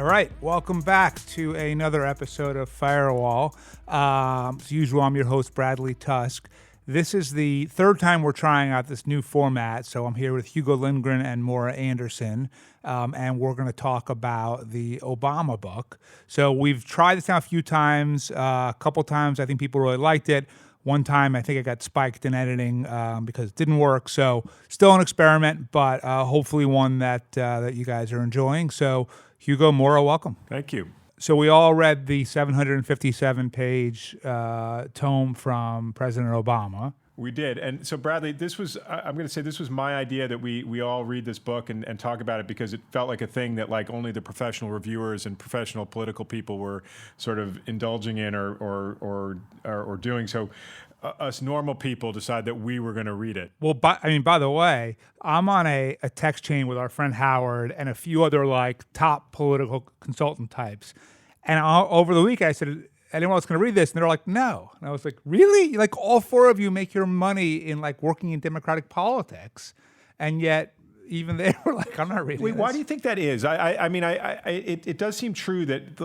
All right, welcome back to another episode of Firewall. As usual, I'm your host, Bradley Tusk. This is the third time we're trying out this new format, so I'm here with Hugo Lindgren and Maura Anderson, and we're going to talk about the Obama book. So we've tried this out a few times. A couple times, I think people really liked it. One time, I think I got spiked in editing because it didn't work. So still an experiment, but hopefully one that you guys are enjoying. So Hugo, Maura, welcome. Thank you. So we all read the 757-page tome from President Obama. We did. And so, Bradley, this was, I'm going to say this was my idea that we all read this book and talk about it because it felt like a thing that like only the professional reviewers and professional political people were sort of indulging in or doing. So us normal people decided that we were going to read it. Well, by the way, I'm on a text chain with our friend Howard and a few other like top political consultant types. And over the week, I said, anyone else going to read this? And they're like, no. And I was like, really? Like all four of you make your money in like working in democratic politics. And yet even they were like, I'm not reading Wait, this. why do you think that is? I mean, it does seem true that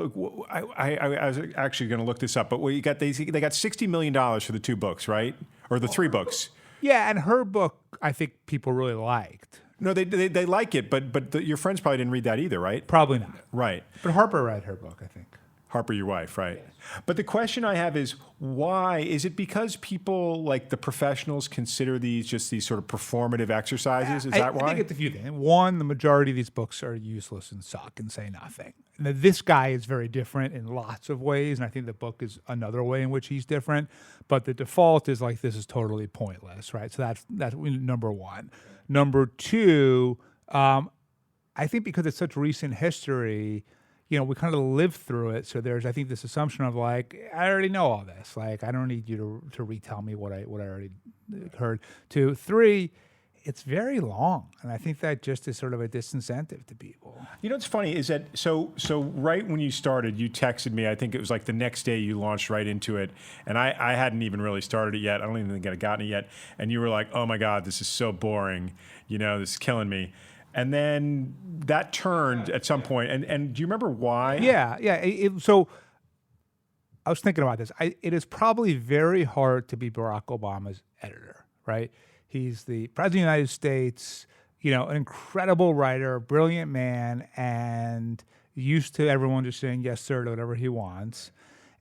I was actually going to look this up, but they got $60 million for the two books, right? Or the three books. Yeah, and her book, I think people really liked. No, they like it, but your friends probably didn't read that either, right? Probably not. Right. But Harper read her book, I think. Harper, your wife, right? Yes. But the question I have is, why? Is it because people, like the professionals, consider these just these sort of performative exercises? Is that why? I think it's a few things. One, the majority of these books are useless and suck and say nothing. Now, this guy is very different in lots of ways, and I think the book is another way in which he's different. But the default is like, this is totally pointless, right? So that's number one. Number two, I think because it's such recent history, we kind of lived through it. So there's, I think, this assumption of like, I already know all this. Like, I don't need you to retell me what I already heard. 2, 3, it's very long. And I think that just is sort of a disincentive to people. You know what's funny is that, so right when you started, you texted me, I think it was like the next day you launched right into it. And I hadn't even really started it yet. I don't even think I'd gotten it yet. And you were like, oh my God, this is so boring. This is killing me. And then that turned at some point. And do you remember why? Yeah. So I was thinking about this. It is probably very hard to be Barack Obama's editor, right? He's the president of the United States, an incredible writer, brilliant man, and used to everyone just saying yes, sir, to whatever he wants.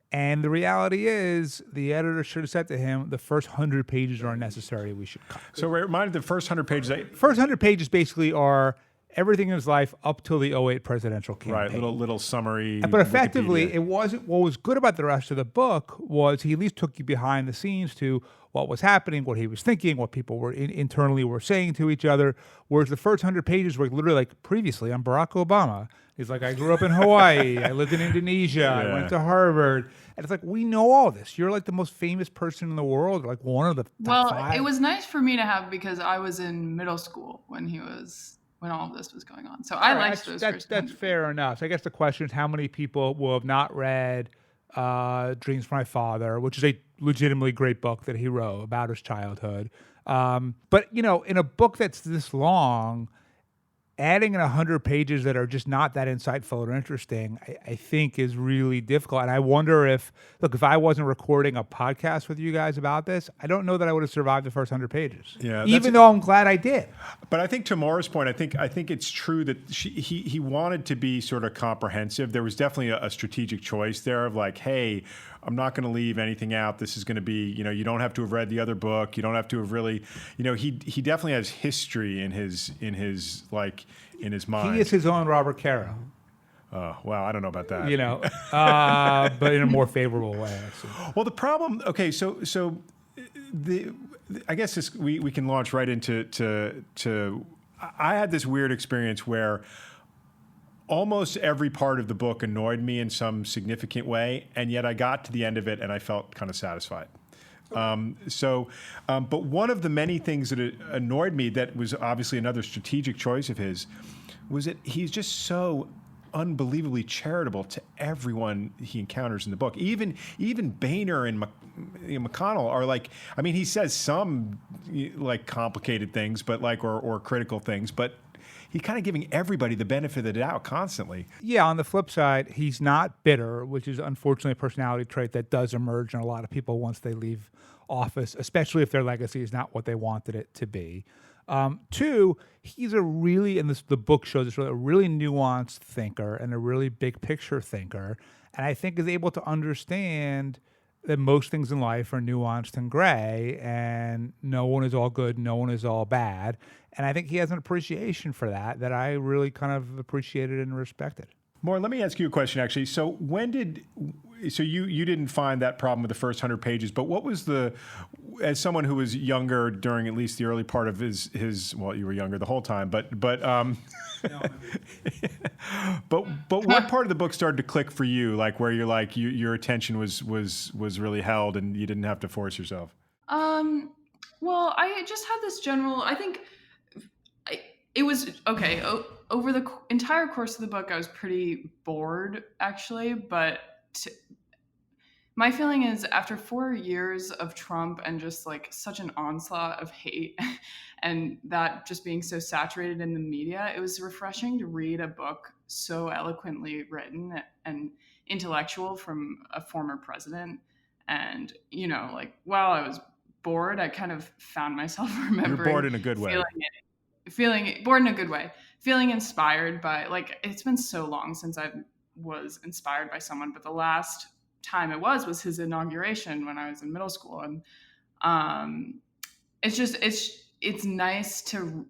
And the reality is, the editor should have said to him, the first 100 pages are unnecessary, we should cut. So remind the first 100 pages. First 100 pages basically are everything in his life up till the 2008 presidential campaign. Right, little summary. But effectively, it wasn't. What was good about the rest of the book was he at least took you behind the scenes to what was happening, what he was thinking, what people were internally were saying to each other. Whereas the first 100 pages were literally like, previously, I'm Barack Obama. He's like, I grew up in Hawaii. I lived in Indonesia. I went to Harvard. And it's like, we know all this. You're like the most famous person in the world, like one of the top 5. It was nice for me to have because I was in middle school when all of this was going on. So I liked those first. That's fair enough. So I guess the question is, how many people will have not read Dreams from My Father, which is a legitimately great book that he wrote about his childhood. But, in a book that's this long, adding in 100 pages that are just not that insightful or interesting, I think is really difficult. And I wonder if I wasn't recording a podcast with you guys about this, I don't know that I would have survived the first 100 pages. Yeah, even though I'm glad I did. But I think to Maura's point, I think it's true that he wanted to be sort of comprehensive. There was definitely a strategic choice there of like, hey, I'm not going to leave anything out. This is going to be, you don't have to have read the other book. You don't have to have really, he definitely has history in his mind. He is his own Robert Caro. Oh, wow. I don't know about that. But in a more favorable way. Well, the problem, okay, so I guess we can launch right into I had this weird experience where almost every part of the book annoyed me in some significant way, and yet I got to the end of it and I felt kind of satisfied. But one of the many things that annoyed me that was obviously another strategic choice of his was that he's just so unbelievably charitable to everyone he encounters in the book. Even Boehner and McConnell are like, I mean, he says some like complicated things, but like, or critical things, but kind of giving everybody the benefit of the doubt constantly. Yeah, on the flip side, he's not bitter, which is unfortunately a personality trait that does emerge in a lot of people once they leave office, especially if their legacy is not what they wanted it to be. Two, he's a really, and the book shows this, a really nuanced thinker and a really big picture thinker, and I think is able to understand that most things in life are nuanced and gray, and no one is all good, no one is all bad. And I think he has an appreciation for that I really kind of appreciated and respected. Maura, let me ask you a question, actually. So you didn't find that problem with the first 100 pages, but what was as someone who was younger during at least the early part of his well, you were younger the whole time, but what part of the book started to click for you, like where you're like your attention was really held and you didn't have to force yourself? Well, I just had this general, I think it was okay. Over the entire course of the book, I was pretty bored, actually. But my feeling is, after 4 years of Trump and just like such an onslaught of hate, and that just being so saturated in the media, it was refreshing to read a book so eloquently written and intellectual from a former president. And like while I was bored, I kind of found myself remembering. You're bored in a good way. Feeling bored in a good way, feeling inspired by, like, it's been so long since I was inspired by someone, but the last time it was his inauguration when I was in middle school. And it's nice to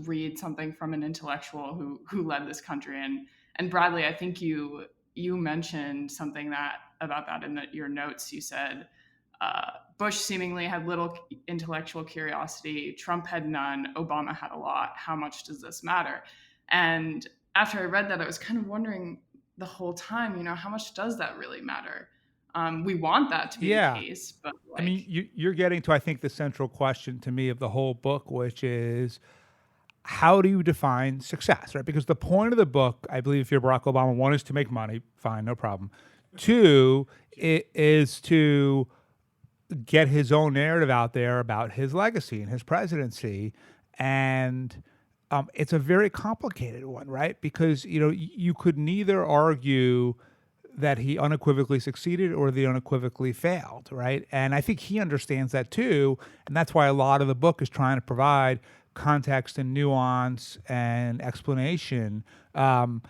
read something from an intellectual who led this country. And Bradley, I think you mentioned something about that in your notes. You said Bush seemingly had little intellectual curiosity. Trump had none. Obama had a lot. How much does this matter? And after I read that, I was kind of wondering the whole time, how much does that really matter? We want that to be the case, but I mean, you're getting to, I think, the central question to me of the whole book, which is, how do you define success, right? Because the point of the book, I believe, if you're Barack Obama, one is to make money, fine, no problem. Two, it is to get his own narrative out there about his legacy and his presidency. And it's a very complicated one, right? Because, you could neither argue that he unequivocally succeeded or that he unequivocally failed, right? And I think he understands that too. And that's why a lot of the book is trying to provide context and nuance and explanation. And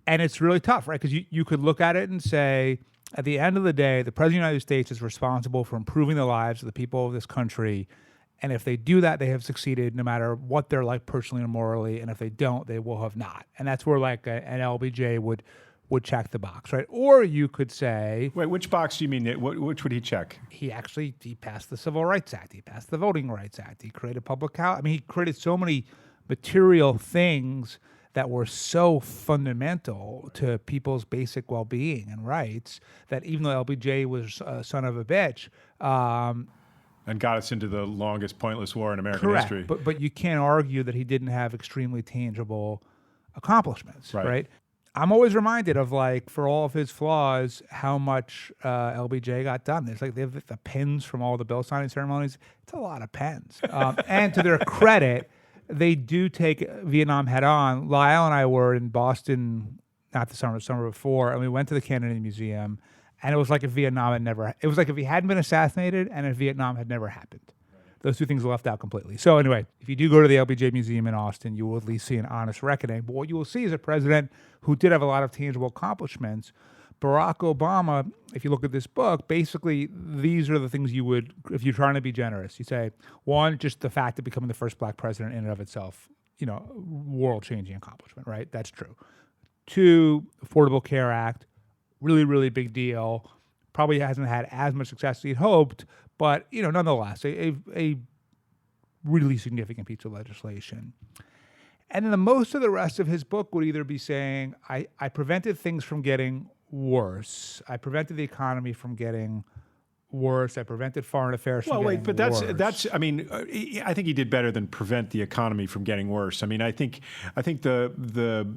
it's really tough, right? Because you could look at it and say, at the end of the day, the President of the United States is responsible for improving the lives of the people of this country. And if they do that, they have succeeded no matter what they're like personally or morally. And if they don't, they will have not. And that's where like an LBJ would check the box, right? Or you could say... Wait, which box do you mean? Which would he check? He passed the Civil Rights Act. He passed the Voting Rights Act. He created public health. I mean, he created so many material things that were so fundamental to people's basic well-being and rights that even though LBJ was a son of a bitch... and got us into the longest pointless war in American correct. history. But you can't argue that he didn't have extremely tangible accomplishments, right? I'm always reminded of, like, for all of his flaws, how much LBJ got done. There's like, they have the pens from all the bill signing ceremonies. It's a lot of pens. And to their credit, they do take Vietnam head on. Lyle and I were in Boston, not the summer before, and we went to the Kennedy Museum, and it was like if Vietnam had never, it was like if he hadn't been assassinated and if Vietnam had never happened. Those two things are left out completely. So anyway, if you do go to the LBJ Museum in Austin, you will at least see an honest reckoning. But what you will see is a president who did have a lot of tangible accomplishments. Barack Obama, if you look at this book, basically these are the things you would, if you're trying to be generous, you say, one, just the fact of becoming the first black president in and of itself, world-changing accomplishment, right? That's true. Two, Affordable Care Act, really, really big deal. Probably hasn't had as much success as he'd hoped, but, nonetheless, a really significant piece of legislation. And then most of the rest of his book would either be saying, I prevented things from getting worse. I prevented the economy from getting worse. I prevented foreign affairs from getting worse. Well, wait, but that's. I mean, I think he did better than prevent the economy from getting worse. I mean, I think the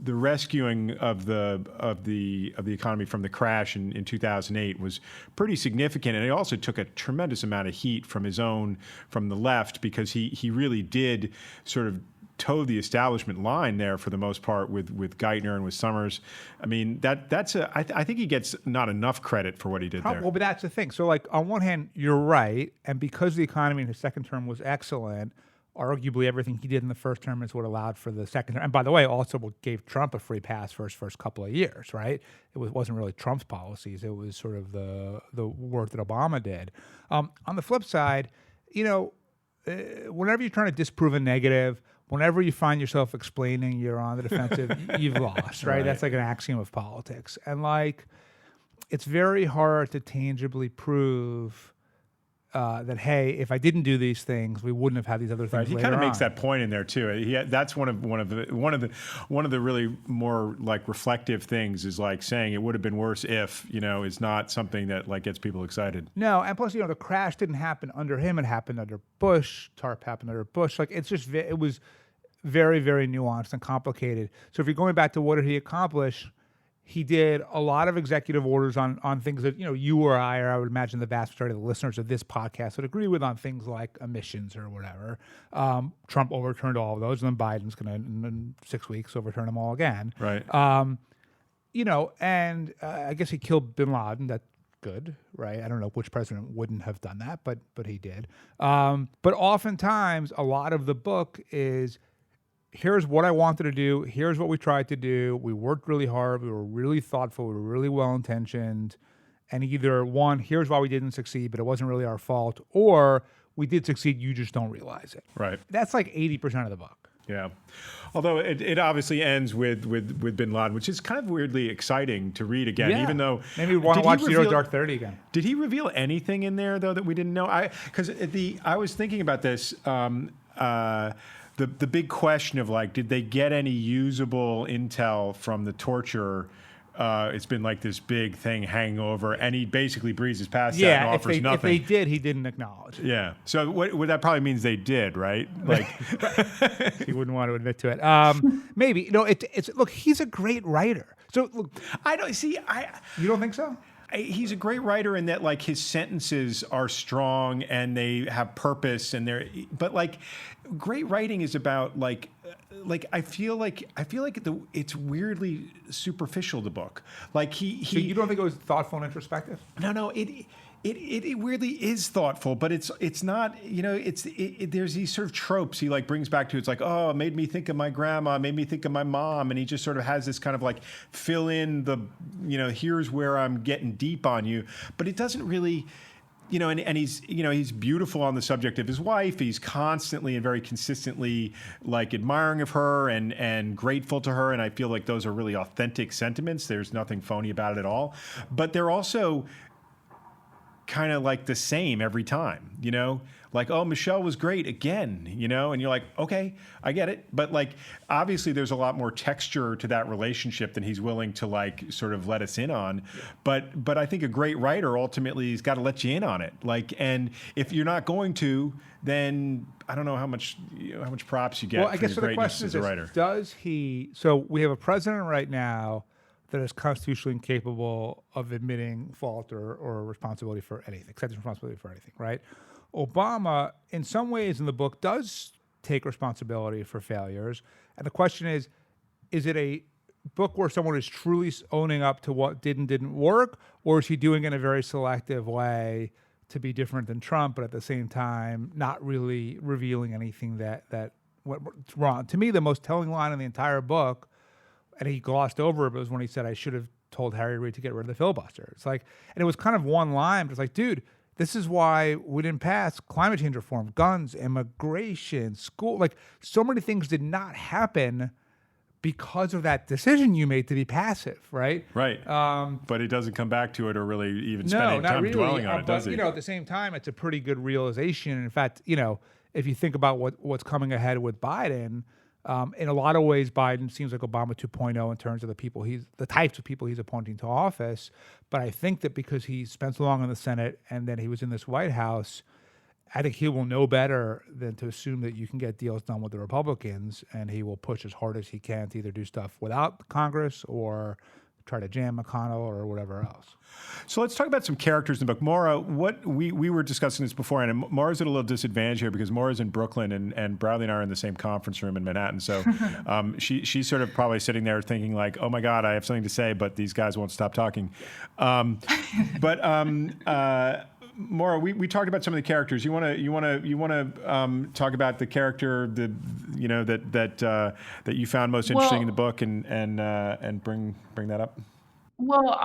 rescuing of the economy from the crash in 2008 was pretty significant, and it also took a tremendous amount of heat from the left, because he really did sort of toe the establishment line there for the most part with Geithner and with Summers. I mean, I think he gets not enough credit for what he did there. Well, but that's the thing. So, like, on one hand, you're right, and because the economy in his second term was excellent, arguably everything he did in the first term is what allowed for the second term. And by the way, also what gave Trump a free pass for his first couple of years, right? It wasn't really Trump's policies. It was sort of the work that Obama did. On the flip side, whenever you're trying to disprove a negative, whenever you find yourself explaining you're on the defensive, you've lost, right? That's like an axiom of politics. And like, it's very hard to tangibly prove that, hey, if I didn't do these things, we wouldn't have had these other things. He kind of makes that point in there too. That's one of the really more like reflective things is like saying it would have been worse if, is not something that like gets people excited. No, and plus, the crash didn't happen under him; it happened under Bush. TARP happened under Bush. Like it was very, very nuanced and complicated. So if you're going back to what did he accomplish? He did a lot of executive orders on things that, you or I would imagine the vast majority of the listeners of this podcast would agree with, on things like emissions or whatever. Trump overturned all of those, and then Biden's going to, in 6 weeks, overturn them all again. Right. And I guess he killed bin Laden. That's good, right? I don't know which president wouldn't have done that, but he did. But oftentimes, a lot of the book is, here's what I wanted to do. Here's what we tried to do. We worked really hard. We were really thoughtful. We were really well-intentioned. And either one, here's why we didn't succeed, but it wasn't really our fault, or we did succeed, you just don't realize it. Right. That's like 80% of the book. Yeah. Although it obviously ends with bin Laden, which is kind of weirdly exciting to read again, even though... Maybe we want to watch Zero Dark 30 again. Did he reveal anything in there, though, that we didn't know? I was thinking about this... The big question of like, did they get any usable intel from the torture? It's been like this big thing hanging over, and he basically breezes past that and offers nothing. If they did, he didn't acknowledge it. Yeah. So what that probably means they did, right? Like he wouldn't want to admit to it. Maybe. It's look, he's a great writer. So look, I don't see. You don't think so? He's a great writer in that, like, his sentences are strong and they have purpose, but like, great writing is about like I feel like it's weirdly superficial, the book. Like So you don't think it was thoughtful and introspective? No, it weirdly is thoughtful, but it's not, there's these sort of tropes he like brings back to. It's like, oh, it made me think of my grandma, made me think of my mom. And he just sort of has this kind of like fill in the, here's where I'm getting deep on you. But it doesn't really, and he's beautiful on the subject of his wife. He's constantly and very consistently like admiring of her and grateful to her. And I feel like those are really authentic sentiments. There's nothing phony about it at all. But they're also kind of like the same every time, like, oh, Michelle was great again, and you're like, okay, I get it. But like, obviously there's a lot more texture to that relationship than he's willing to like sort of let us in on. Yeah. But I think a great writer ultimately has got to let you in on it. Like, and if you're not going to, then I don't know how much props you get. Well, I guess the question is, writer. Does he, so we have a president right now that is constitutionally incapable of admitting fault or responsibility for anything, accepting responsibility for anything, right? Obama, in some ways in the book, does take responsibility for failures. And the question is it a book where someone is truly owning up to what didn't work, or is he doing it in a very selective way to be different than Trump, but at the same time not really revealing anything that went wrong? To me, the most telling line in the entire book, and he glossed over it, was when he said, I should have told Harry Reid to get rid of the filibuster. It's like, and it was kind of one line, but it's like, dude, this is why we didn't pass climate change reform, guns, immigration, school. Like, so many things did not happen because of that decision you made to be passive, right? Right. But he doesn't come back to it or really even spend any time dwelling on it, does he? At the same time, it's a pretty good realization. And in fact, if you think about what's coming ahead with Biden, in a lot of ways, Biden seems like Obama 2.0 in terms of the types of people he's appointing to office. But I think that because he spent so long in the Senate and then he was in this White House, I think he will know better than to assume that you can get deals done with the Republicans, and he will push as hard as he can to either do stuff without Congress or try to jam McConnell or whatever else. So let's talk about some characters in the book. Maura, what we were discussing this before, and Maura's at a little disadvantage here because Maura's in Brooklyn and Bradley and I are in the same conference room in Manhattan. So she's sort of probably sitting there thinking like, oh my God, I have something to say, but these guys won't stop talking. Maura, we talked about some of the characters. You want to talk about the character that you found most interesting in the book and bring that up. Well,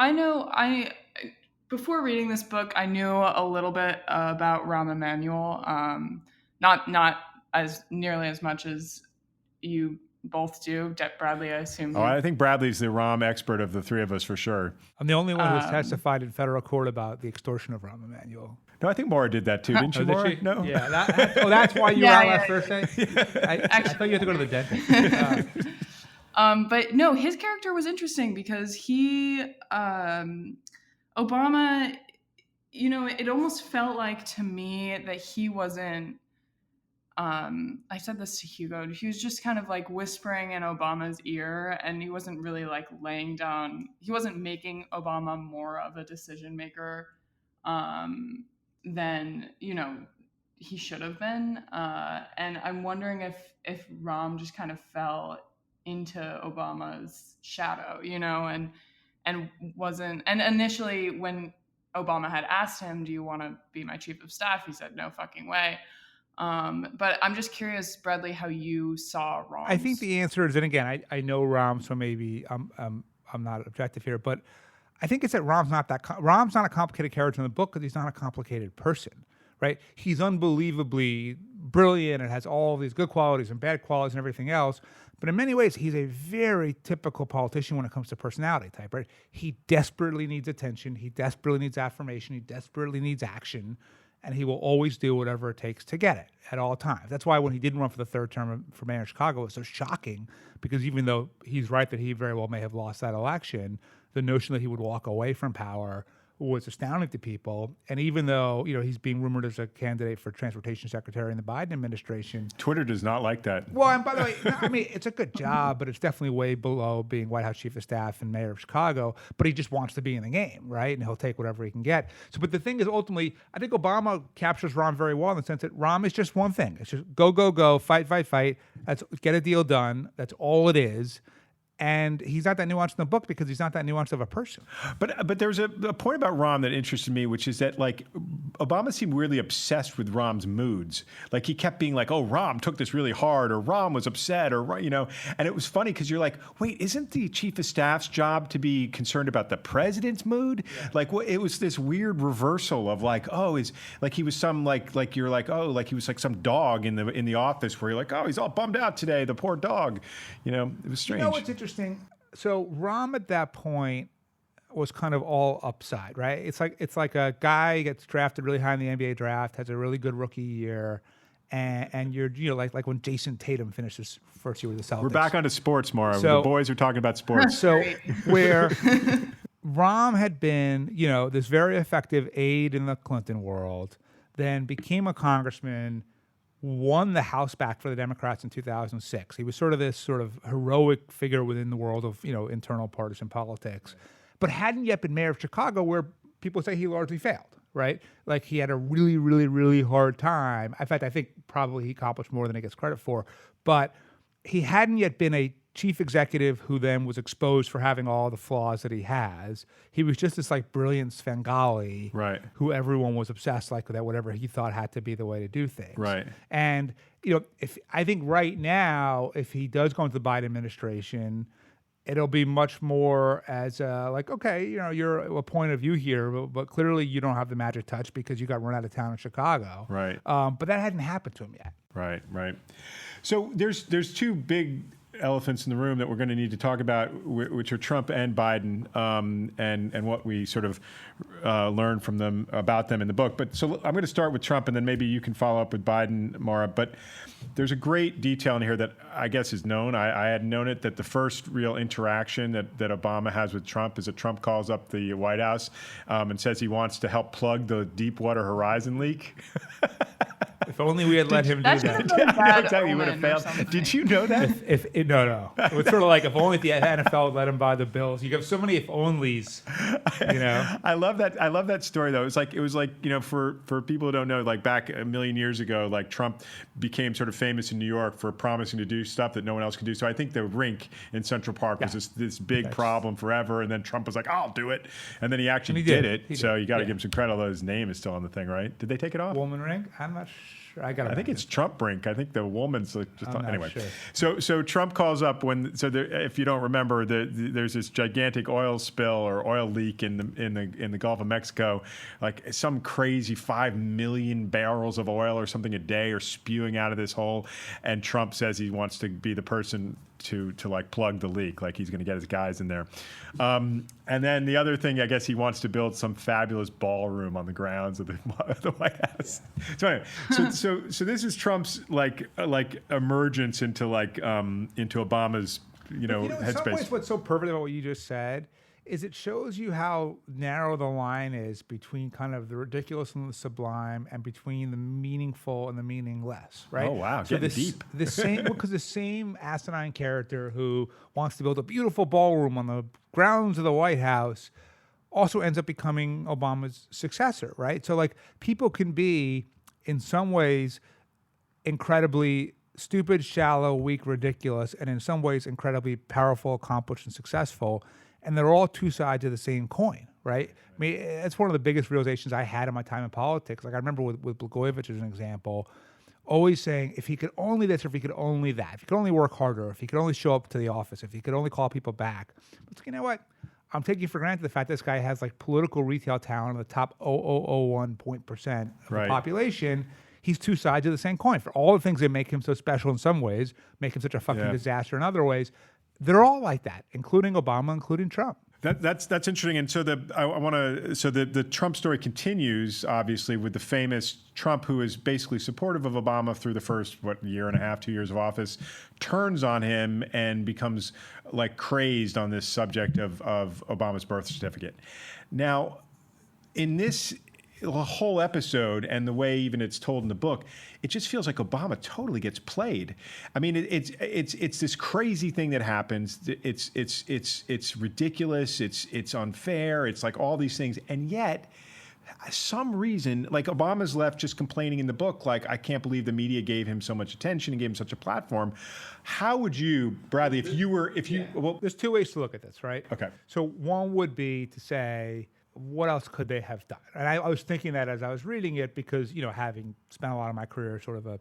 before reading this book, I knew a little bit about Rahm Emanuel. Not as nearly as much as you both do. Bradley, I assume. I think Bradley's the Rahm expert of the three of us for sure. I'm the only one who's testified in federal court about the extortion of Rahm Emanuel. No, I think Maura did that too, didn't you, Maura? Did she? No. Yeah. That's why you were out last Thursday? I thought you had to go to the dentist. But no, his character was interesting because Obama, it almost felt like to me that he wasn't, I said this to Hugo, he was just kind of like whispering in Obama's ear, and he wasn't really like he wasn't making Obama more of a decision maker than, he should have been. And I'm wondering if Rahm just kind of fell into Obama's shadow, and wasn't, and initially when Obama had asked him, do you want to be my chief of staff? He said, no fucking way. But I'm just curious, Bradley, how you saw Rahm. I think the answer is, and again, I know Rahm, so maybe I'm not objective here, but I think it's that Rahm's not a complicated character in the book because he's not a complicated person, right? He's unbelievably brilliant and has all these good qualities and bad qualities and everything else. But in many ways, he's a very typical politician when it comes to personality type, right? He desperately needs attention. He desperately needs affirmation. He desperately needs action. And he will always do whatever it takes to get it at all times. That's why when he didn't run for the third term for mayor of Chicago, it was so shocking, because even though he's right that he very well may have lost that election, the notion that he would walk away from power was astounding to people. And even though, he's being rumored as a candidate for transportation secretary in the Biden administration. Twitter does not like that. Well, and by the way, I mean, it's a good job, but it's definitely way below being White House chief of staff and mayor of Chicago. But he just wants to be in the game, right? And he'll take whatever he can get. So, but the thing is, ultimately, I think Obama captures Rahm very well in the sense that Rahm is just one thing. It's just go, fight. That's get a deal done. That's all it is. And he's not that nuanced in the book because he's not that nuanced of a person. But there's a point about Rahm that interested me, which is that like Obama seemed weirdly obsessed with Rahm's moods. Like he kept being like, oh, Rahm took this really hard, or Rahm was upset, or and it was funny because you're like, wait, isn't the chief of staff's job to be concerned about the president's mood? Yeah. Like it was this weird reversal of like, oh, he was some like you're like, oh, like he was like some dog in the office where you're like, oh, he's all bummed out today, the poor dog. It was strange. What's interesting? So Rahm at that point was kind of all upside, right? It's like a guy gets drafted really high in the NBA draft, has a really good rookie year, and you're like when Jason Tatum finished his first year with the Celtics. We're back onto sports, Maura. The boys are talking about sports. So where Rahm had been, this very effective aide in the Clinton world, then became a congressman, won the House back for the Democrats in 2006. He was sort of this heroic figure within the world of, internal partisan politics, but hadn't yet been mayor of Chicago, where people say he largely failed, right? Like he had a really, really, really hard time. In fact, I think probably he accomplished more than he gets credit for, but he hadn't yet been a chief executive who then was exposed for having all the flaws that he has. He was just this like brilliant Svengali, right, who everyone was obsessed like that, whatever he thought had to be the way to do things. Right. And, if I think right now, if he does go into the Biden administration, it'll be much more as okay, you're a point of view here, but clearly you don't have the magic touch because you got run out of town in Chicago. Right. But that hadn't happened to him yet. Right. So there's two big elephants in the room that we're going to need to talk about, which are Trump and Biden, and what we sort of learned from them about them in the book. But so I'm going to start with Trump, and then maybe you can follow up with Biden, Maura. But there's a great detail in here that I guess is known. I had known it, that the first real interaction that Obama has with Trump is that Trump calls up the White House and says he wants to help plug the Deepwater Horizon leak. If only we had let him do That should have that. been I know Bad exactly. He would have Omen or failed. something. Did you know that? No. It was sort of like if only the NFL let him buy the Bills. You have so many if onlys, you know. I love that story though. It was like for people who don't know, like back a million years ago, like Trump became sort of famous in New York for promising to do stuff that no one else could do. So I think the rink in Central Park was this big problem forever, and then Trump was like, "I'll do it," and then he actually did it. So you got to give him some credit. Although his name is still on the thing, right? Did they take it off? Woman ring? I'm not sure. I think it's Trump brink. I think the woman's just anyway. Sure. So Trump calls up if you don't remember, there's this gigantic oil spill or oil leak in the Gulf of Mexico, like some crazy 5 million barrels of oil or something a day are spewing out of this hole, and Trump says he wants to be the person to like plug the leak, like he's going to get his guys in there. And then the other thing, I guess he wants to build some fabulous ballroom on the grounds of the White House. So anyway, so this is Trump's like emergence into into Obama's in some headspace. ways, what's so perfect about what you just said is it shows you how narrow the line is between kind of the ridiculous and the sublime, and between the meaningful and the meaningless, right? Oh wow, so getting deep. Because the same asinine character who wants to build a beautiful ballroom on the grounds of the White House also ends up becoming Obama's successor, right? So like people can be in some ways incredibly stupid, shallow, weak, ridiculous, and in some ways incredibly powerful, accomplished, and successful. And they're all two sides of the same coin, right? I mean, it's one of the biggest realizations I had in my time in politics. Like I remember with Blagojevich as an example, always saying, if he could only this, or if he could only that, if he could only work harder, if he could only show up to the office, if he could only call people back. But you know what? I'm taking for granted the fact this guy has like political retail talent in the top 0.001% of the population. He's two sides of the same coin. For all the things that make him so special in some ways, make him such a fucking disaster in other ways, they're all like that, including Obama, including Trump. That's interesting. And so the Trump story continues, obviously, with the famous Trump, who is basically supportive of Obama through the first, year and a half, 2 years of office, turns on him and becomes like crazed on this subject of Obama's birth certificate. Now, in this whole episode and the way even it's told in the book, it just feels like Obama totally gets played. I mean, it's this crazy thing that happens. It's ridiculous. It's unfair. It's like all these things, and yet, some reason, like Obama's left just complaining in the book, like, I can't believe the media gave him so much attention and gave him such a platform. How would you, Bradley, well, there's two ways to look at this, right? Okay. So one would be to say, what else could they have done? And I was thinking that as I was reading it, because, having spent a lot of my career sort of a,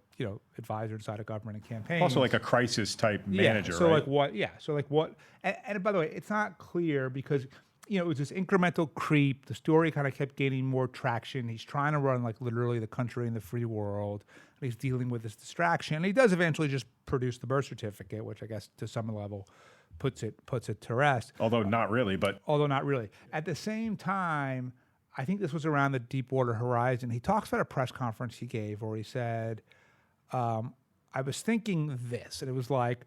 advisor inside of government and campaigns. Also like a crisis type manager, so right? like what, so like what, and by the way, it's not clear because, it was this incremental creep. The story kind of kept gaining more traction. He's trying to run like literally the country in the free world. And he's dealing with this distraction. And he does eventually just produce the birth certificate, which I guess to some level puts it to rest. Although not really. At the same time, I think this was around the Deepwater Horizon. He talks about a press conference he gave where he said, I was thinking this. And it was like,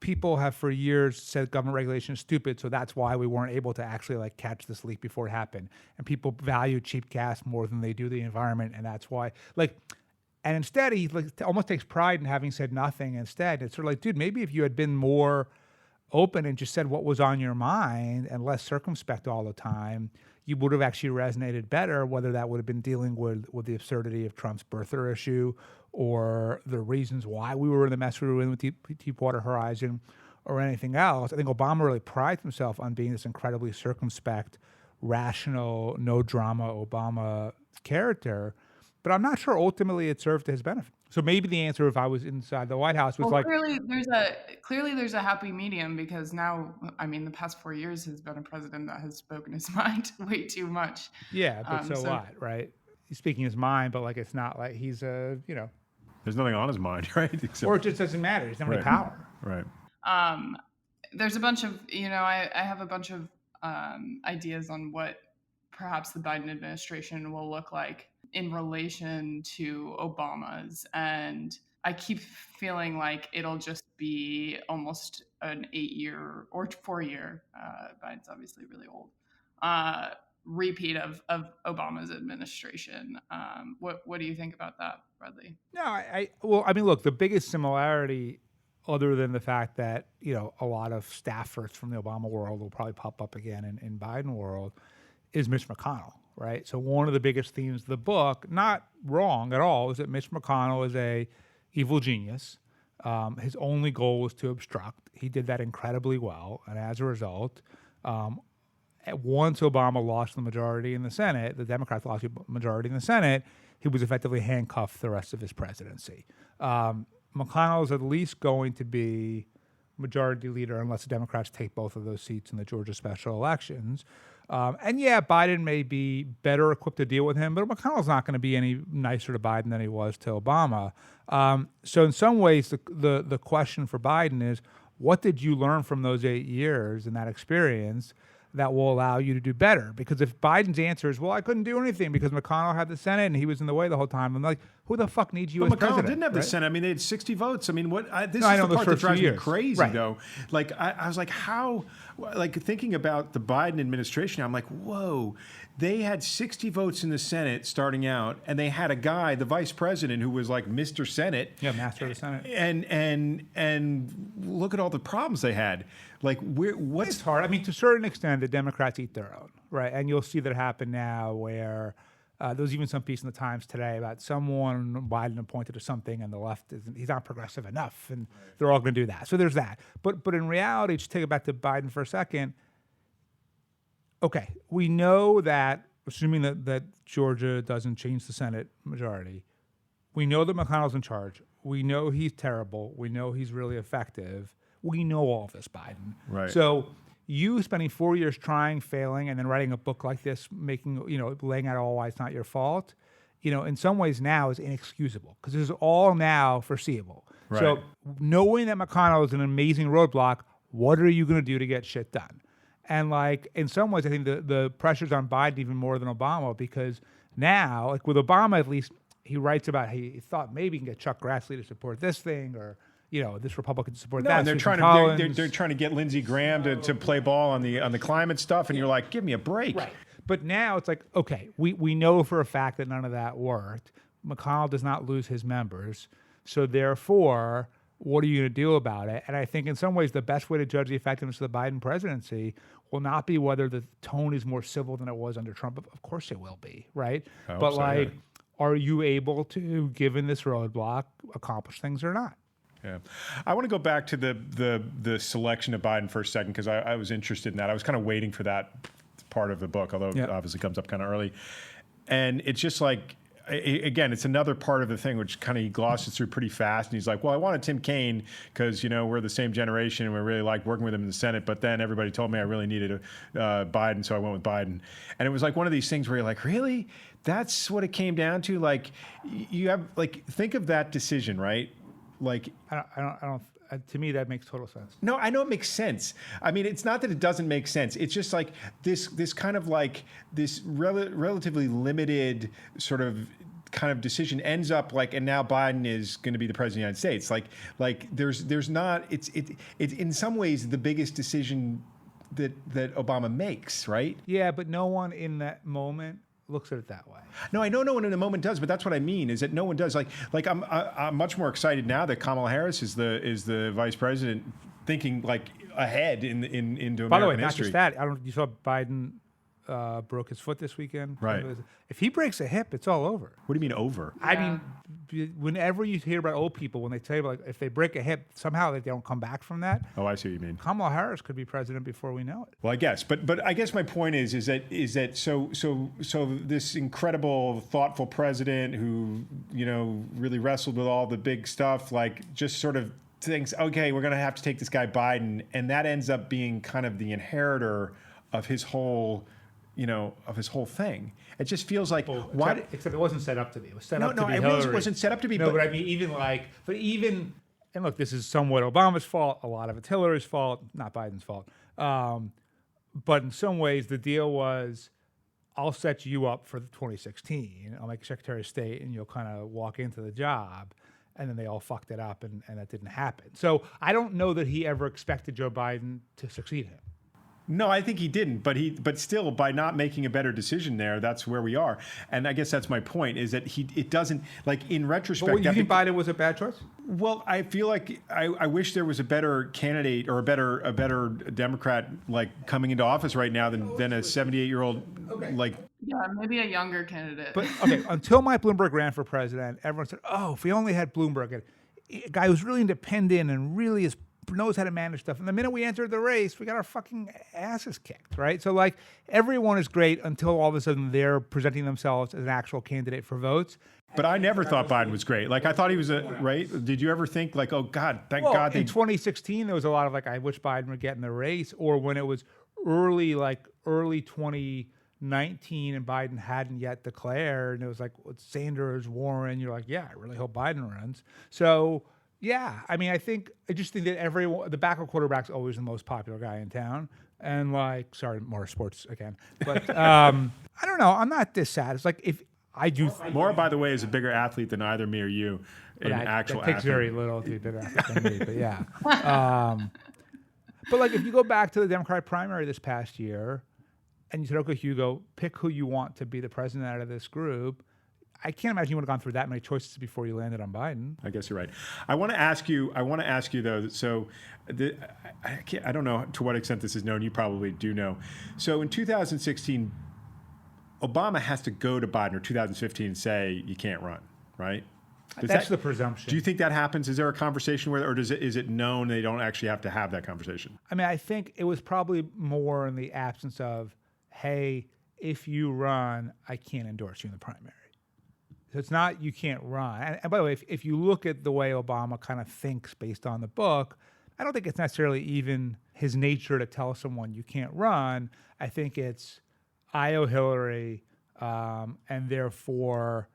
people have for years said government regulation is stupid, so that's why we weren't able to actually like catch this leak before it happened. And people value cheap gas more than they do the environment, and that's why. And instead, he almost takes pride in having said nothing. Instead, it's sort of like, dude, maybe if you had been more open and just said what was on your mind and less circumspect all the time, you would have actually resonated better, whether that would have been dealing with the absurdity of Trump's birther issue or the reasons why we were in the mess we were in with Deepwater Horizon or anything else. I think Obama really prides himself on being this incredibly circumspect, rational, no drama Obama character. But I'm not sure ultimately it served to his benefit. So maybe the answer, if I was inside the White House, was clearly there's a happy medium, because now, I mean, the past 4 years has been a president that has spoken his mind way too much. Yeah, but so what, right? He's speaking his mind, but like it's not like he's There's nothing on his mind, right? Or it just doesn't matter. He's not any power. Right. There's a bunch of, I have a bunch of ideas on what perhaps the Biden administration will look like in relation to Obama's. And I keep feeling like it'll just be almost an 8-year or 4-year, Biden's obviously really old, repeat of Obama's administration. What do you think about that? broadly. No, well, I mean, look, the biggest similarity, other than the fact that, a lot of staffers from the Obama world will probably pop up again in Biden world, is Mitch McConnell, right? So one of the biggest themes of the book, not wrong at all, is that Mitch McConnell is a evil genius. His only goal was to obstruct. He did that incredibly well, and as a result, once Obama lost the majority in the Senate, the Democrats lost the majority in the Senate, he was effectively handcuffed the rest of his presidency. McConnell is at least going to be majority leader unless the Democrats take both of those seats in the Georgia special elections. And yeah, Biden may be better equipped to deal with him, but McConnell's not going to be any nicer to Biden than he was to Obama. So in some ways, the question for Biden is, what did you learn from those 8 years and that experience that will allow you to do better? Because if Biden's answer is, well, I couldn't do anything because McConnell had the Senate and he was in the way the whole time, I'm like, who the fuck needs you but as McConnell president? didn't have the right? Senate. I mean, they had 60 votes. I mean, this I is know the those part that first few drives me years. crazy, Right. though. Like, I was like, how, like, thinking about the Biden administration, I'm like, whoa, they had 60 votes in the Senate starting out, and they had a guy, the vice president, who was like Mr. Senate. Yeah, master of the Senate. And look at all the problems they had. Like, what's It's hard. I mean, to a certain extent, the Democrats eat their own, right? And you'll see that happen now where there was even some piece in the Times today about someone Biden appointed to something and the left he's not progressive enough, and they're all going to do that. So there's that. But in reality, just take it back to Biden for a second. Okay, we know that, assuming that Georgia doesn't change the Senate majority, we know that McConnell's in charge. We know he's terrible. We know he's really effective. We know all of this, Biden. Right. So you spending 4 years trying, failing, and then writing a book like this, laying out all why it's not your fault, in some ways now is inexcusable because this is all now foreseeable. Right. So knowing that McConnell is an amazing roadblock, what are you going to do to get shit done? And like, in some ways, I think the pressure's on Biden even more than Obama because now, like with Obama, at least he writes about he thought maybe he can get Chuck Grassley to support this thing or, this Republican to support that. and they're Susan trying Collins. they're trying to get Lindsey Graham to play ball on the climate stuff, and you're like, give me a break. Right. But now it's like, okay, we know for a fact that none of that worked. McConnell does not lose his members. So therefore, what are you going to do about it? And I think in some ways, the best way to judge the effectiveness of the Biden presidency will not be whether the tone is more civil than it was under Trump. Of course it will be, right? I hope But so, yeah. are you able to, given this roadblock, accomplish things or not? Yeah, I want to go back to the selection of Biden for a second because I was interested in that. I was kind of waiting for that part of the book, although it obviously comes up kind of early. And it's just like, again, it's another part of the thing which kind of he glosses through pretty fast. And he's like, well, I wanted Tim Kaine because, we're the same generation and we really liked working with him in the Senate. But then everybody told me I really needed Biden, so I went with Biden. And it was like one of these things where you're like, really? That's what it came down to? Like, you have, like, think of that decision, right? Like, I don't. To me, that makes total sense. No, I know it makes sense. I mean, it's not that it doesn't make sense. It's just like this kind of like this relatively limited sort of kind of decision ends up like, and now Biden is going to be the president of the United States. Like there's not. It's in some ways the biggest decision that Obama makes, right? Yeah, but no one in that moment looks at it that way. No, I know no one in the moment does, but that's what I mean. Is that no one does. Like I'm much more excited now that Kamala Harris is the vice president, thinking like ahead into American By the way, not history. just that. You saw Biden broke his foot this weekend. Right. If he breaks a hip, it's all over. What do you mean over? I mean, whenever you hear about old people, when they tell you like if they break a hip, somehow they don't come back from that. Oh, I see what you mean. Kamala Harris could be president before we know it. Well, I guess, but I guess my point is that so this incredible, thoughtful president who really wrestled with all the big stuff, like just sort of thinks, okay, we're going to have to take this guy Biden, and that ends up being kind of the inheritor of his whole thing. It just feels like Except it wasn't set up to be. It was set up to be it Hillary. wasn't set up to be. No, but I mean, and look, this is somewhat Obama's fault. A lot of it's Hillary's fault, not Biden's fault. But in some ways, the deal was, I'll set you up for 2016. I'll make you Secretary of State, and you'll kind of walk into the job. And then they all fucked it up, and that didn't happen. So I don't know that he ever expected Joe Biden to succeed him. No, I think he didn't, but still, by not making a better decision there, that's where we are. And I guess that's my point: is that it doesn't, like, in retrospect. But you think Biden was a bad choice? Well, I feel like I wish there was a better candidate or a better Democrat like coming into office right now than a 78-year-old like. Yeah, maybe a younger candidate. But okay, until Mike Bloomberg ran for president, everyone said, "Oh, if we only had Bloomberg, a guy who's really independent and really knows how to manage stuff." And the minute we entered the race, we got our fucking asses kicked, right? So like everyone is great until all of a sudden they're presenting themselves as an actual candidate for votes. But I never thought Biden was great. Like I thought he was right. Did you ever think like, oh God, thank God in 2016 there was a lot of like, I wish Biden would get in the race, or when it was early 2019 and Biden hadn't yet declared, and it was like Sanders, Warren. You're like, yeah, I really hope Biden runs. So. Yeah, I mean, I just think that the backup quarterback's always the most popular guy in town. And like, sorry, more sports again. But I don't know. I'm not this sad. It's like if I do. Moore, by the way, is a bigger athlete than either me or you. That takes very little to be a bigger athlete than me. But yeah. But like, if you go back to the Democratic primary this past year, and you said, okay, Hugo, pick who you want to be the president out of this group. I can't imagine you would have gone through that many choices before you landed on Biden. I guess you're right. I want to ask you though. So, I don't know to what extent this is known. You probably do know. So in 2016, Obama has to go to Biden, or 2015, and say you can't run, right? That's the presumption. Do you think that happens? Is there a conversation where, or is it known they don't actually have to have that conversation? I mean, I think it was probably more in the absence of, hey, if you run, I can't endorse you in the primary. So it's not you can't run. And by the way, if you look at the way Obama kind of thinks based on the book, I don't think it's necessarily even his nature to tell someone you can't run. I think it's I owe Hillary, and therefore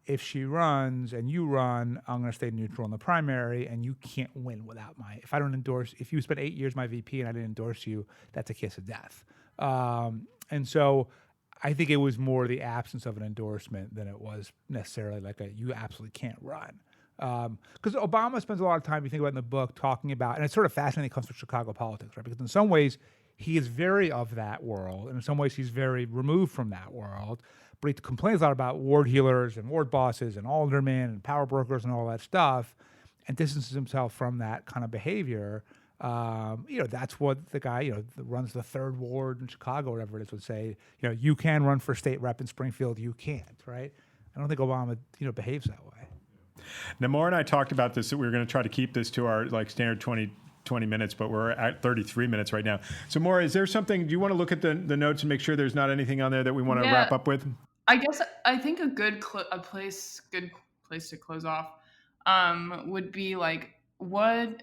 if she runs and you run, I'm going to stay neutral in the primary, and you can't win without if I don't endorse, if you spent 8 years my VP and I didn't endorse you, that's a kiss of death. And so I think it was more the absence of an endorsement than it was necessarily like you absolutely can't run. Because Obama spends a lot of time, you think about in the book, talking about, and it's sort of fascinating, it comes from Chicago politics, right? Because in some ways, he is very of that world, and in some ways, he's very removed from that world. But he complains a lot about ward healers and ward bosses and aldermen and power brokers and all that stuff, and distances himself from that kind of behavior. That's what the guy, that runs the 3rd Ward in Chicago, whatever it is, would say, you can run for state rep in Springfield, you can't, right? I don't think Obama, behaves that way. Now, Maura and I talked about this, that we were going to try to keep this to our standard 20 minutes, but we're at 33 minutes right now. So Maura, is there something, do you want to look at the notes and make sure there's not anything on there that we want to wrap up with? I guess I think a good place to close off would be like, what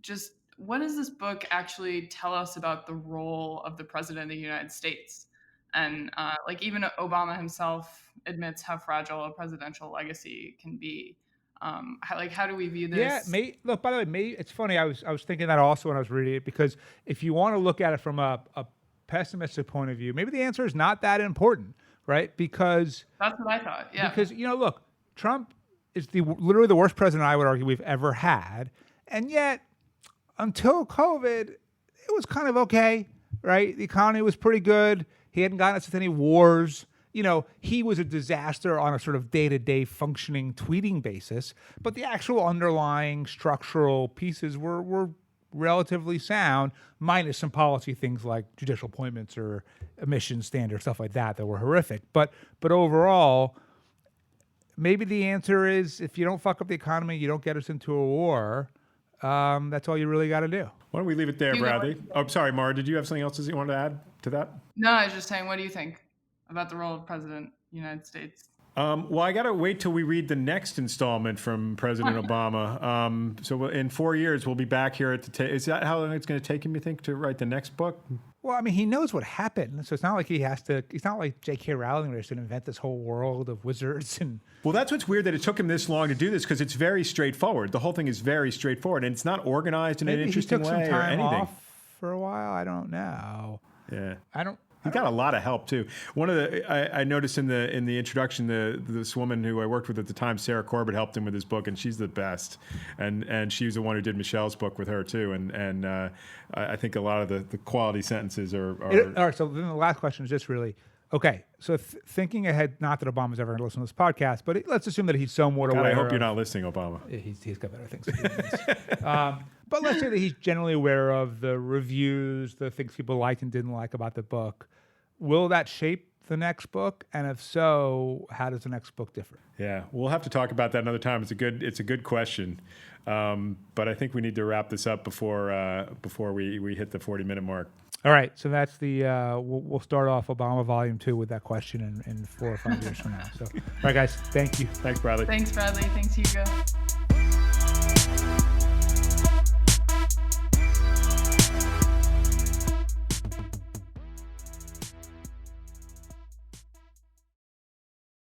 does this book actually tell us about the role of the president of the United States? And even Obama himself admits how fragile a presidential legacy can be. How do we view this? Yeah, look, by the way, it's funny. I was thinking that also when I was reading it, because if you want to look at it from a pessimistic point of view, maybe the answer is not that important, right? Because that's what I thought. Yeah. Because look, Trump is literally the worst president, I would argue, we've ever had, and yet until COVID, it was kind of okay, right? The economy was pretty good. He hadn't gotten us into any wars. He was a disaster on a sort of day-to-day functioning tweeting basis, but the actual underlying structural pieces were relatively sound, minus some policy things like judicial appointments or emission standards, stuff like that were horrific. But overall, maybe the answer is if you don't fuck up the economy, you don't get us into a war. That's all you really got to do. Why don't we leave it there, Bradley? Oh, sorry, Mara. Did you have something else that you wanted to add to that? No, I was just saying, what do you think about the role of President of the United States? Well, I got to wait till we read the next installment from President Obama. So in 4 years, we'll be back here at the Is that how long it's going to take him, you think, to write the next book? Well, I mean, he knows what happened. So it's not like it's not like J.K. Rowling where he's going to invent this whole world of wizards. Well, that's what's weird, that it took him this long to do this, because it's very straightforward. The whole thing is very straightforward, and it's not organized in an interesting way or anything. Maybe he took some time off for a while. I don't know. Yeah. He got a lot of help too. One of the I noticed in the introduction, this woman who I worked with at the time, Sarah Corbett, helped him with his book, and she's the best. And she was the one who did Michelle's book with her too. And I think a lot of the quality sentences are. All right. So then the last question is just really. Okay, so thinking ahead, not that Obama's ever going to listen to this podcast, but let's assume that he's somewhat God, aware. I hope you're not listening, Obama. He's got better things to do. But let's say that he's generally aware of the reviews, the things people liked and didn't like about the book. Will that shape the next book? And if so, how does the next book differ? Yeah, we'll have to talk about that another time. It's a good question, but I think we need to wrap this up before we hit the 40-minute mark. All right, so that's the we'll start off Obama Volume 2 with that question in 4 or 5 years from now. So, all right, guys, thank you. Thanks, Bradley. Thanks, Bradley. Thanks, Hugo.